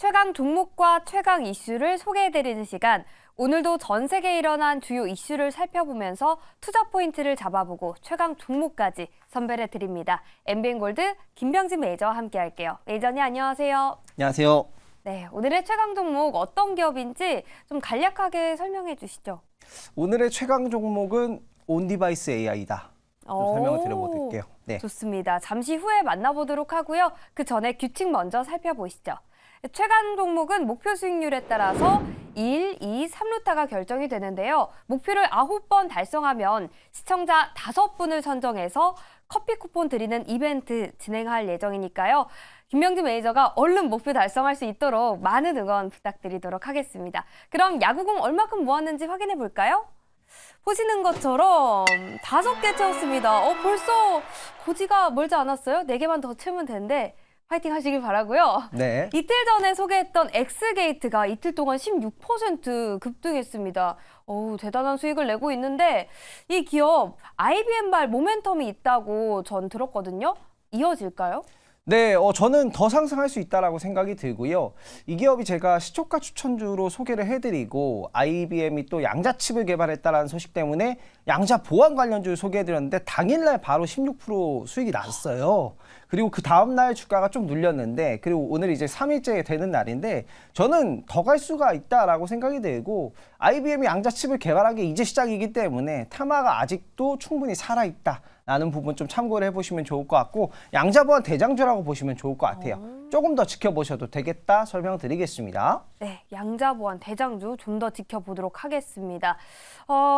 최강 종목과 최강 이슈를 소개해드리는 시간. 오늘도 전 세계에 일어난 주요 이슈를 살펴보면서 투자 포인트를 잡아보고 최강 종목까지 선별해드립니다. MBN골드 김병진 매니저와 함께할게요. 매니저님 안녕하세요. 안녕하세요. 네, 오늘의 최강 종목 어떤 기업인지 좀 간략하게 설명해 주시죠. 오늘의 최강 종목은 온디바이스 AI다. 좀 설명을 드려볼게요. 네. 좋습니다. 잠시 후에 만나보도록 하고요. 그 전에 규칙 먼저 살펴보시죠. 최강 종목은 목표 수익률에 따라서 1, 2, 3루타가 결정이 되는데요. 목표를 9번 달성하면 시청자 5분을 선정해서 커피 쿠폰 드리는 이벤트 진행할 예정이니까요. 김병진 매니저가 얼른 목표 달성할 수 있도록 많은 응원 부탁드리도록 하겠습니다. 그럼 야구공 얼마큼 모았는지 확인해 볼까요? 보시는 것처럼 5개 채웠습니다. 벌써 고지가 멀지 않았어요? 4개만 더 채우면 되는데 파이팅 하시길 바라고요. 네. 이틀 전에 소개했던 엑스게이트가 이틀 동안 16% 급등했습니다. 대단한 수익을 내고 있는데 이 기업 IBM발 모멘텀이 있다고 전 들었거든요. 이어질까요? 네, 저는 더 상승할 수 있다라고 생각이 들고요. 이 기업이 제가 시초가 추천주로 소개를 해드리고 IBM이 또 양자칩을 개발했다는 소식 때문에 양자 보안 관련주를 소개해드렸는데 당일날 바로 16% 수익이 났어요. 그리고 그 다음날 주가가 좀 눌렸는데 그리고 오늘 이제 3일째 되는 날인데 저는 더 갈 수가 있다라고 생각이 들고 IBM이 양자칩을 개발한 게 이제 시작이기 때문에 테마가 아직도 충분히 살아있다라는 부분 좀 참고를 해보시면 좋을 것 같고 양자보안 대장주라고 보시면 좋을 것 같아요. 조금 더 지켜보셔도 되겠다 설명드리겠습니다. 네, 양자보안 대장주 좀 더 지켜보도록 하겠습니다.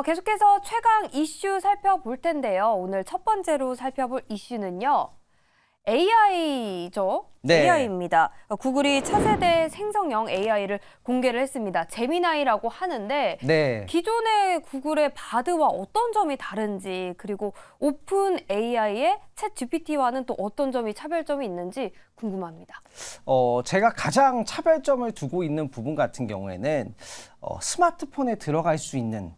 계속해서 최강 이슈 살펴볼 텐데요. 오늘 첫 번째로 살펴볼 이슈는요. AI죠. 네. AI입니다. 구글이 차세대 생성형 AI를 공개를 했습니다. 제미나이라고 하는데 네. 기존의 구글의 바드와 어떤 점이 다른지 그리고 오픈 AI의 챗 GPT와는 또 어떤 점이 차별점이 있는지 궁금합니다. 제가 가장 차별점을 두고 있는 부분 같은 경우에는 스마트폰에 들어갈 수 있는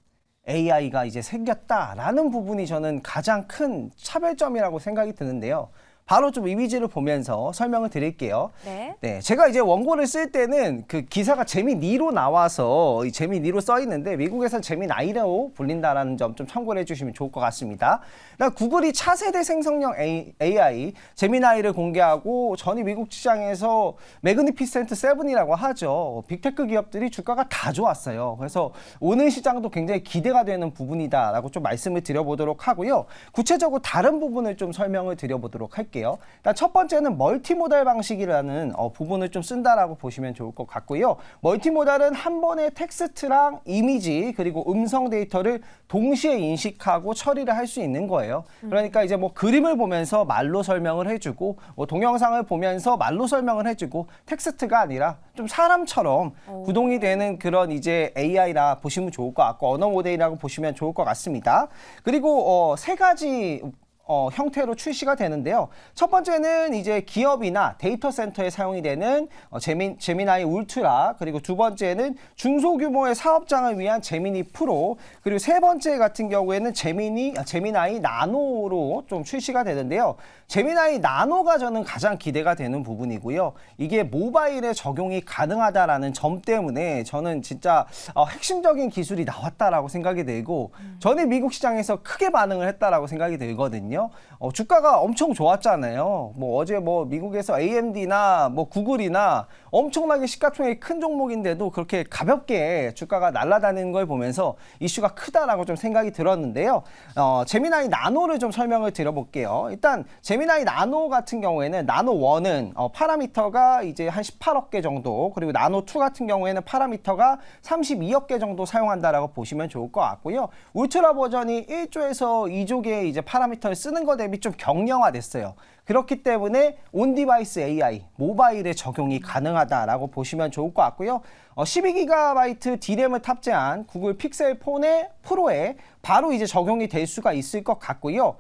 AI가 이제 생겼다라는 부분이 저는 가장 큰 차별점이라고 생각이 드는데요. 바로 좀 이미지를 보면서 설명을 드릴게요. 네. 제가 이제 원고를 쓸 때는 그 기사가 제미니로 나와서 이 제미니로 써 있는데 미국에선 제미나이라고 불린다라는 점 좀 참고를 해주시면 좋을 것 같습니다. 구글이 차세대 생성형 AI 제미나이를 공개하고 전이 미국 시장에서 매그니피센트 7이라고 하죠. 빅테크 기업들이 주가가 다 좋았어요. 그래서 오늘 시장도 굉장히 기대가 되는 부분이다라고 좀 말씀을 드려보도록 하고요. 구체적으로 다른 부분을 좀 설명을 드려보도록 할게요. 일단 첫 번째는 멀티모달 방식이라는 부분을 좀 쓴다라고 보시면 좋을 것 같고요. 멀티모달은 한 번에 텍스트랑 이미지 그리고 음성 데이터를 동시에 인식하고 처리를 할 수 있는 거예요. 그러니까 이제 뭐 그림을 보면서 말로 설명을 해주고 동영상을 보면서 말로 설명을 해주고 텍스트가 아니라 좀 사람처럼 구동이 되는 그런 이제 AI라 보시면 좋을 것 같고 언어 모델이라고 보시면 좋을 것 같습니다. 그리고 세 가지 형태로 출시가 되는데요. 첫 번째는 이제 기업이나 데이터 센터에 사용이 되는 제미나이 울트라, 그리고 두 번째는 중소규모의 사업장을 위한 제미니 프로, 그리고 세 번째 같은 경우에는 제미나이 나노로 좀 출시가 되는데요. 제미나이 나노가 저는 가장 기대가 되는 부분이고요. 이게 모바일에 적용이 가능하다라는 점 때문에 저는 진짜 핵심적인 기술이 나왔다라고 생각이 들고 전에 미국 시장에서 크게 반응을 했다라고 생각이 들거든요. 주가가 엄청 좋았잖아요. 어제 미국에서 AMD나 구글이나 엄청나게 시가총액이 큰 종목인데도 그렇게 가볍게 주가가 날아다니는 걸 보면서 이슈가 크다라고 좀 생각이 들었는데요. 제미나이 나노를 좀 설명을 드려볼게요. 일단 제미나이 나노 같은 경우에는 나노 1은 파라미터가 이제 한 18억 개 정도, 그리고 나노 2 같은 경우에는 파라미터가 32억 개 정도 사용한다라고 보시면 좋을 것 같고요. 울트라 버전이 1조에서 2조 개의 이제 파라미터를 쓰는 것 대비 좀 경량화됐어요. 그렇기 때문에 온디바이스 AI, 모바일에 적용이 가능하다라고 보시면 좋을 것 같고요. 12GB D램을 탑재한 구글 픽셀 폰의 프로에 바로 이제 적용이 될 수가 있을 것 같고요.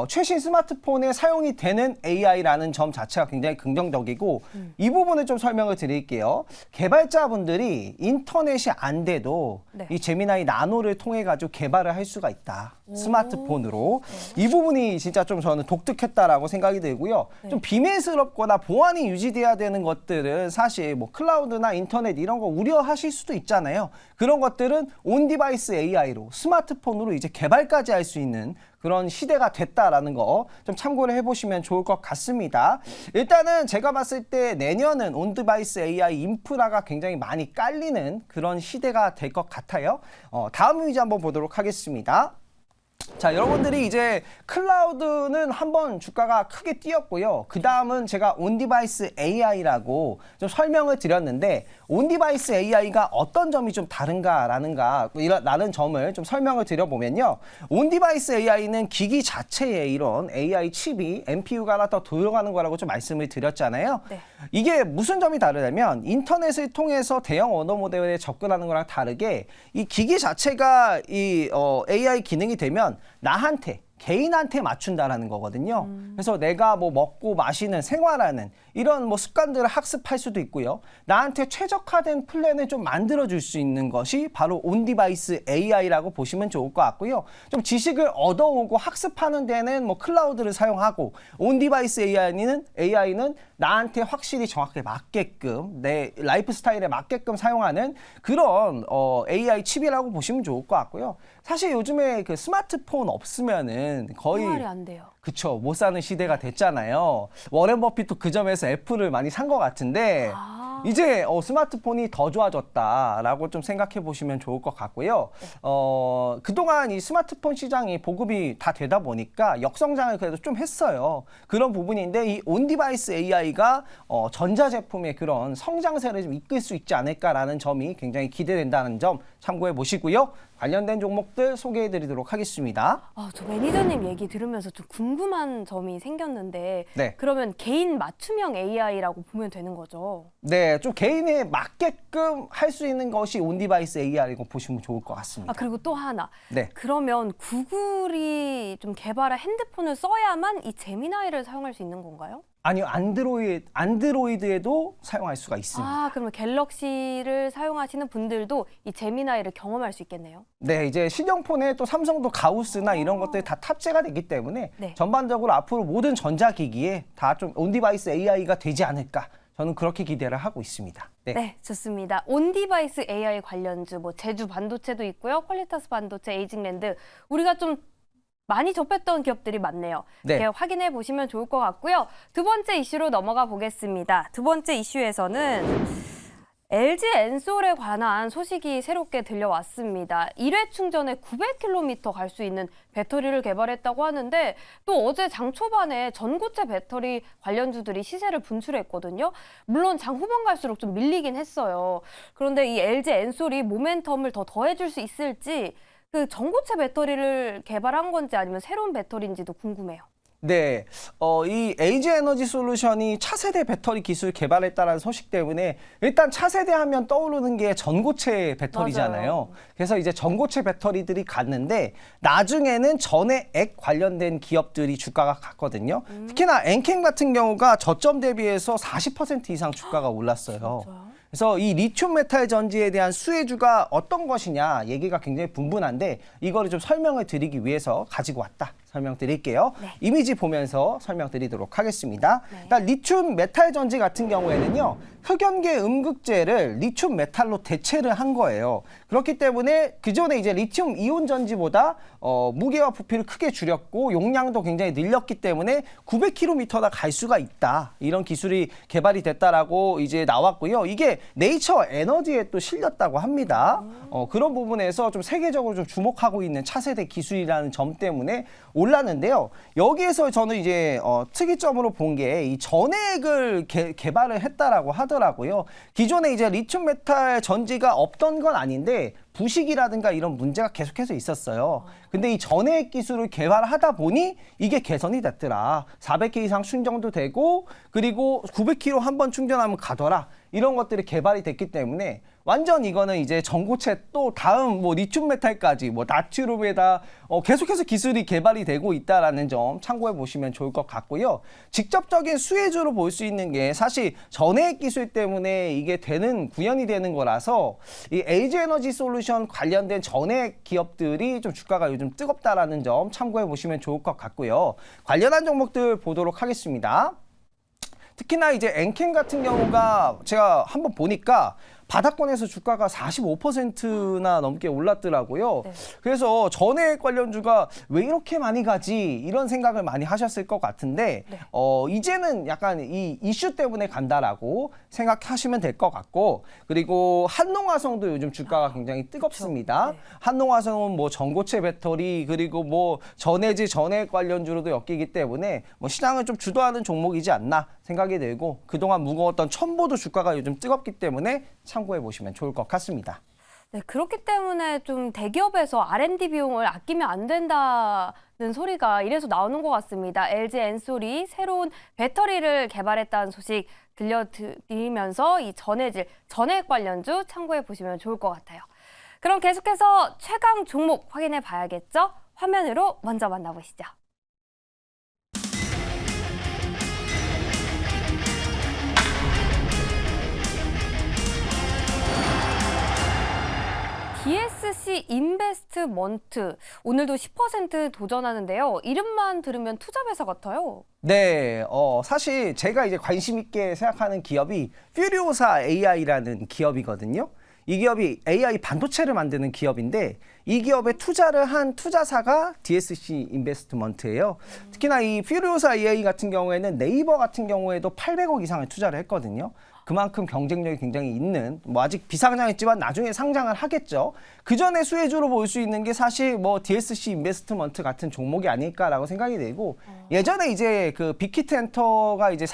최신 스마트폰에 사용이 되는 AI라는 점 자체가 굉장히 긍정적이고 이 부분을 좀 설명을 드릴게요. 개발자분들이 인터넷이 안 돼도 이 제미나이 나노를 통해 가지고 개발을 할 수가 있다. 스마트폰으로. 이 부분이 진짜 좀 저는 독특했다라고 생각이 들고 되고요. 좀 비밀스럽거나 보안이 유지돼야 되는 것들은 사실 뭐 클라우드나 인터넷 이런 거 우려하실 수도 있잖아요. 그런 것들은 온 디바이스 AI로 스마트폰으로 이제 개발까지 할 수 있는 그런 시대가 됐다라는 거 좀 참고를 해보시면 좋을 것 같습니다. 일단은 제가 봤을 때 내년은 온 디바이스 AI 인프라가 굉장히 많이 깔리는 그런 시대가 될 것 같아요. 다음 이미지 한번 보도록 하겠습니다. 자, 여러분들이 이제 클라우드는 한번 주가가 크게 뛰었고요. 그 다음은 제가 온디바이스 AI라고 좀 설명을 드렸는데 온디바이스 AI가 어떤 점이 좀 다른가라는 점을 좀 설명을 드려보면요. 온디바이스 AI는 기기 자체에 이런 AI 칩이 NPU가 하나 더 들어가는 거라고 좀 말씀을 드렸잖아요. 네. 이게 무슨 점이 다르냐면 인터넷을 통해서 대형 언어 모델에 접근하는 거랑 다르게 이 기기 자체가 이 AI 기능이 되면 나한테 개인한테 맞춘다라는 거거든요. 그래서 내가 뭐 먹고 마시는 생활하는 이런 뭐 습관들을 학습할 수도 있고요. 나한테 최적화된 플랜을 좀 만들어줄 수 있는 것이 바로 온디바이스 AI라고 보시면 좋을 것 같고요. 좀 지식을 얻어오고 학습하는 데는 뭐 클라우드를 사용하고 온디바이스 AI는 나한테 확실히 정확하게 맞게끔 내 라이프 스타일에 맞게끔 사용하는 그런 AI 칩이라고 보시면 좋을 것 같고요. 사실 요즘에 그 스마트폰 없으면은 거의 생활이 안 돼요. 그쵸, 못 사는 시대가 됐잖아요. 워렌 버핏도 그 점에서 애플을 많이 산 것 같은데 이제 스마트폰이 더 좋아졌다라고 좀 생각해 보시면 좋을 것 같고요. 그동안 이 스마트폰 시장이 보급이 다 되다 보니까 역성장을 그래도 좀 했어요. 그런 부분인데 이 온디바이스 AI가 전자제품의 그런 성장세를 좀 이끌 수 있지 않을까라는 점이 굉장히 기대된다는 점 참고해 보시고요. 관련된 종목들 소개해 드리도록 하겠습니다. 저 매니저님 얘기 들으면서 좀 궁금한 점이 생겼는데 네. 그러면 개인 맞춤형 AI라고 보면 되는 거죠? 네, 좀 개인에 맞게끔 할 수 있는 것이 온디바이스 AI라고 보시면 좋을 것 같습니다. 그리고 또 하나. 네. 그러면 구글이 좀 개발한 핸드폰을 써야만 이 제미나이를 사용할 수 있는 건가요? 아니요, 안드로이드에도 사용할 수가 있습니다. 그러면 갤럭시를 사용하시는 분들도 이 제미나이를 경험할 수 있겠네요. 네, 이제 신형폰에 또 삼성도 가우스나 이런 것들이 다 탑재가 되기 때문에 네. 전반적으로 앞으로 모든 전자기기에 다 좀 온디바이스 AI가 되지 않을까. 저는 그렇게 기대를 하고 있습니다. 네, 좋습니다. 온디바이스 AI 관련주, 뭐 제주 반도체도 있고요. 퀄리타스 반도체, 에이징랜드 우리가 좀 많이 접했던 기업들이 많네요. 네. 이렇게 확인해 보시면 좋을 것 같고요. 두 번째 이슈로 넘어가 보겠습니다. 두 번째 이슈에서는 LG 엔솔에 관한 소식이 새롭게 들려왔습니다. 1회 충전에 900km 갈 수 있는 배터리를 개발했다고 하는데 또 어제 장 초반에 전고체 배터리 관련주들이 시세를 분출했거든요. 물론 장 후반 갈수록 좀 밀리긴 했어요. 그런데 이 LG 엔솔이 모멘텀을 더 더해줄 수 있을지 그 전고체 배터리를 개발한 건지 아니면 새로운 배터리인지도 궁금해요. 네, 이 LG 에너지 솔루션이 차세대 배터리 기술 개발했다는 소식 때문에 일단 차세대 하면 떠오르는 게 전고체 배터리잖아요. 맞아요. 그래서 이제 전고체 배터리들이 갔는데 나중에는 전해액 관련된 기업들이 주가가 갔거든요. 특히나 엔캠 같은 경우가 저점 대비해서 40% 이상 주가가 올랐어요. 진짜요? 그래서 이 리튬 메탈 전지에 대한 수혜주가 어떤 것이냐 얘기가 굉장히 분분한데 이거를 좀 설명을 드리기 위해서 가지고 왔다. 설명드릴게요. 네. 이미지 보면서 설명드리도록 하겠습니다. 네. 일단 리튬 메탈 전지 같은 경우에는요. 흑연계 음극재를 리튬 메탈로 대체를 한 거예요. 그렇기 때문에 그전에 이제 리튬 이온 전지보다 무게와 부피를 크게 줄였고 용량도 굉장히 늘렸기 때문에 900km나 갈 수가 있다. 이런 기술이 개발이 됐다라고 이제 나왔고요. 이게 네이처 에너지에 또 실렸다고 합니다. 그런 부분에서 좀 세계적으로 좀 주목하고 있는 차세대 기술이라는 점 때문에 올랐는데요. 여기에서 저는 이제 특이점으로 본 게 이 전액을 개발을 했다라고 하더라고요. 기존에 이제 리튬 메탈 전지가 없던 건 아닌데 부식이라든가 이런 문제가 계속해서 있었어요. 근데 이 전해액 기술을 개발하다 보니 이게 개선이 됐더라. 400개 이상 충전도 되고 그리고 900km 한 번 충전하면 가더라. 이런 것들이 개발이 됐기 때문에 완전 이거는 이제 전고체 또 다음 뭐 리튬 메탈까지 뭐 나트륨에다 계속해서 기술이 개발이 되고 있다라는 점 참고해 보시면 좋을 것 같고요. 직접적인 수혜주로 볼 수 있는 게 사실 전해액 기술 때문에 이게 구현이 되는 거라서 이 LG 에너지 솔루션 관련된 전해액 기업들이 좀 주가가 요즘 뜨겁다라는 점 참고해 보시면 좋을 것 같고요. 관련한 종목들 보도록 하겠습니다. 특히나 이제 엔캠 같은 경우가 제가 한번 보니까 바닥권에서 주가가 45%나 넘게 올랐더라고요. 네. 그래서 전해액 관련주가 왜 이렇게 많이 가지 이런 생각을 많이 하셨을 것 같은데 네. 이제는 약간 이 이슈 때문에 간다라고 생각하시면 될 것 같고 그리고 한농화성도 요즘 주가가 굉장히 뜨겁습니다. 네. 한농화성은 뭐 전고체 배터리 그리고 뭐 전해질 전해액 관련주로도 엮이기 때문에 뭐 시장을 좀 주도하는 종목이지 않나 생각이 들고 그동안 무거웠던 첨보도 주가가 요즘 뜨겁기 때문에 참고해 보시면 좋을 것 같습니다. 네, 그렇기 때문에 좀 대기업에서 R&D 비용을 아끼면 안 된다는 소리가 이래서 나오는 것 같습니다. LG 엔솔이 새로운 배터리를 개발했다는 소식 들려드리면서 이 전해액 관련주 참고해 보시면 좋을 것 같아요. 그럼 계속해서 최강 종목 확인해 봐야겠죠? 화면으로 먼저 만나보시죠. DSC 인베스트먼트 오늘도 10% 도전하는데요. 이름만 들으면 투자 회사 같아요. 네, 사실 제가 이제 관심 있게 생각하는 기업이 퓨리오사 AI라는 기업이거든요. 이 기업이 AI 반도체를 만드는 기업인데 이 기업에 투자를 한 투자사가 DSC 인베스트먼트예요. 특히나 이 퓨리오사 AI 같은 경우에는 네이버 같은 경우에도 800억 이상을 투자를 했거든요. 그만큼 경쟁력이 굉장히 있는 뭐 아직 비상장했지만 나중에 상장을 하겠죠. 그 전에 수혜주로 볼 수 있는 게 사실 뭐 DSC 인베스트먼트 같은 종목이 아닐까라고 생각이 되고 예전에 이제 그 빅히트엔터가 이제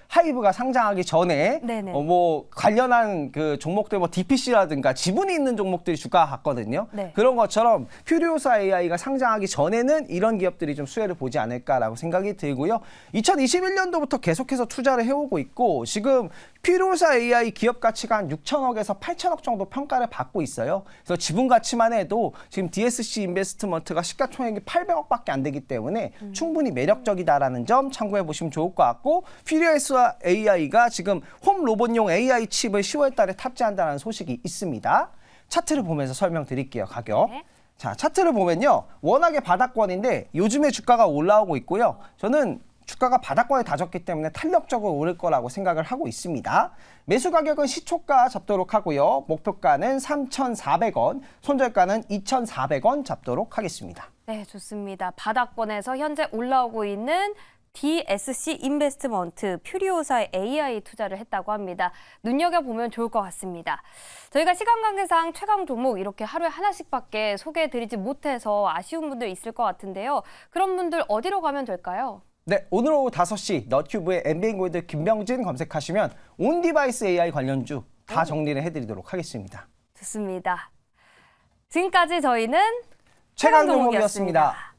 하이브가 상장하기 전에 네네. 뭐 관련한 그 종목들 뭐 DPC라든가 지분이 있는 종목들이 주가가 갔거든요. 네. 그런 것처럼 퓨리오사 AI가 상장하기 전에는 이런 기업들이 좀 수혜를 보지 않을까라고 생각이 들고요. 2021년도부터 계속해서 투자를 해오고 있고 지금 퓨리오사 AI 기업 가치가 한 6천억에서 8천억 정도 평가를 받고 있어요. 그래서 지분 가치만 해도 지금 DSC 인베스트먼트가 시가총액이 800억밖에 안 되기 때문에 충분히 매력적이다라는 점 참고해 보시면 좋을 것 같고 퓨리오사 AI가 지금 홈 로봇용 AI 칩을 10월 달에 탑재한다는 소식이 있습니다. 차트를 보면서 설명드릴게요. 가격. 네. 자, 차트를 보면요. 워낙에 바닥권인데 요즘에 주가가 올라오고 있고요. 저는 주가가 바닥권에 다졌기 때문에 탄력적으로 오를 거라고 생각을 하고 있습니다. 매수 가격은 시초가 잡도록 하고요. 목표가는 3,400원, 손절가는 2,400원 잡도록 하겠습니다. 네, 좋습니다. 바닥권에서 현재 올라오고 있는 DSC 인베스트먼트 퓨리오사의 AI 투자를 했다고 합니다. 눈여겨보면 좋을 것 같습니다. 저희가 시간 관계상 최강 종목 이렇게 하루에 하나씩밖에 소개해드리지 못해서 아쉬운 분들 있을 것 같은데요. 그런 분들 어디로 가면 될까요? 네, 오늘 오후 5시 너튜브에 MBN골드 김병진 검색하시면 온디바이스 AI 관련주 다 정리를 해드리도록 하겠습니다. 좋습니다. 지금까지 저희는 최강 종목이었습니다.